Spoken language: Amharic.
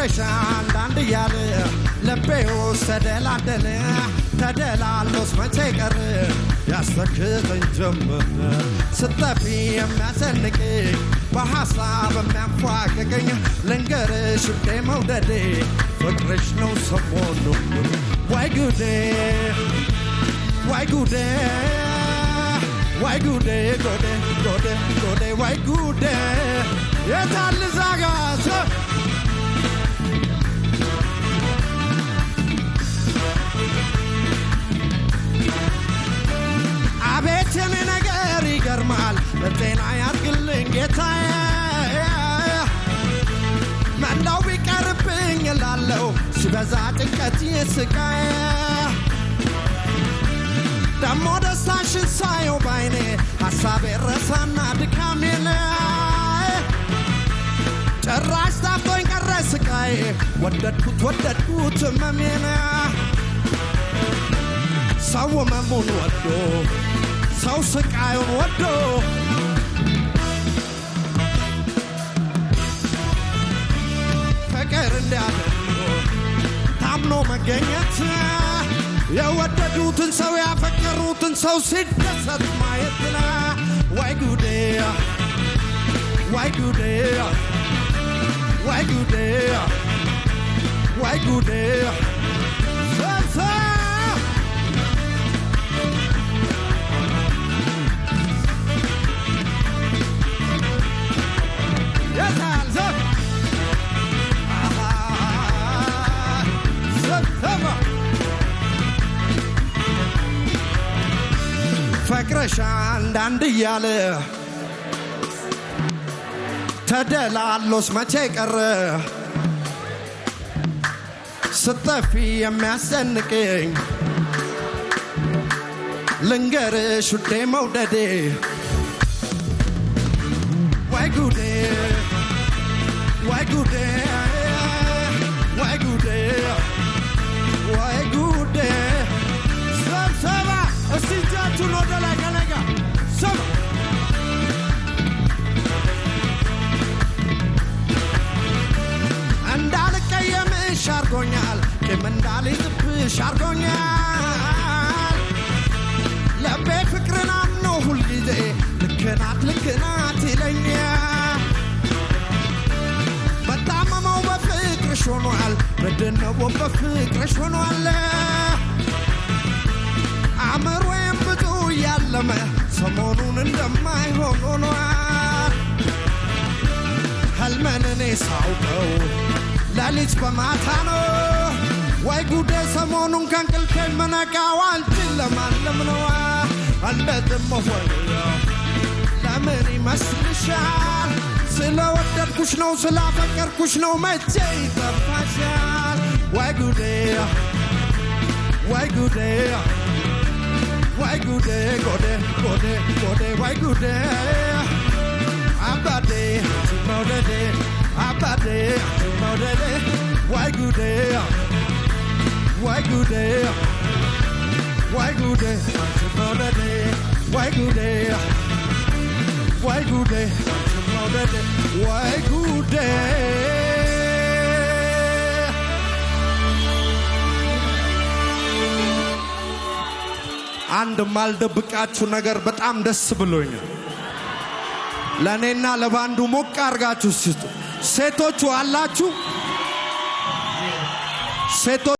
ፍቅርሽ አንዳንድ ያለ ልቤ ውስጥ ተደላደለ ተደላሎስ መቼ ቀረ ያስተክተኝ ጀመር ስጠፊ የሚያሰንቀኝ በሐሳብ የሚያንፏቅቀኝ ልንገርሽ ውዴ መውደዴ ፍቅርሽ ነው ሰሞኑ ወይ ጉዴ ወይ ጉዴ ወይ ጉዴ ጎዴ ጎዴ ጎዴ ወይ ጉዴ የታል ዛጋት አቤት የኔ ነገር ይገርማል ለጤና ያድርግልኝ ጌታዬ መላው ቢቀርብኝ እላለሁ ሲበዛ ጭንቀት የስቃዬ ደሞ ደስታሽን ሳየው ባይኔ ሐሳቤ ረሳና ድካሜን ጭራሽ ታፍቶኝ ቀረ ስቃዬ ወደድኩት ህመሜን ሰው ህመሙን ወዶ ሰው ስቃዩን ወዶ ፍቅር እንዲያደርጎ ታምኖ መገኘት የወደዱትን ሰው ያፈቀሩትን ሰው ሲደሰት ማየት ወይ ጉዴ ወይ ጉዴ ወይ ጉዴ ወይ ጉዴ ፍቅርሽ አንዳንድ ያለ ተደላሎስ መቼ ቀረ ስጠፊ የሚያስጨንቀኝ ልንገርሽ ውዴ መውደዴ ወይ ጉዴ ወይ ጉዴ ወይ ጉዴ ወይ ጉዴ ሰብሰባ እስቲ እጃችሁን ወደ ላይ ከነጋ ሰባ እንዳልቀየምሽ አርጎኛል ቂም እንዳልይዝብሽ አርጎኛል ልቤ ፍቅርን አምኖ ሁልጊዜ ልክናት ይለኛል በጣመመው በፍቅርሽ ሆኗል በደነው በፍቅርሽ ሆኗል አእምሮዬም ብዙ ያለመ ሰሞኑን እንደማይሆን ሆኗል ህልሜን እኔ ሳውቀው ሌሊት በማታ ነው ወይ ጉዴ ሰሞኑን ከእንቅልፌ የምነቃው አንቺን ለማለም ነው እንደዚህ መሆን ለምን ይመስልሻል ስለወደድኩሽ ነው ስላፈቀርኩሽ ነው መቼ ይጠፋሻል ወይ ጉዴ ወይ ጉዴ ወይ ጉዴ ጎዴ ጎዴ ጎዴ ወይ ጉዴ አባዴ መውደዴ አባዴ መውደዴ ወይ ጉዴ ወይ ጉዴ ወይ ጉዴ መውደዴ ወይ ጉዴ ወይ ጉዴ መውደዴ ወይ ጉዴ አንድ ማልደብቃችሁ ነገር በጣም ደስ ብሎኛል ለኔና ለባንዱ ሞቅ አርጋችሁ ሴቶቹ አላችሁ ሴቶቹ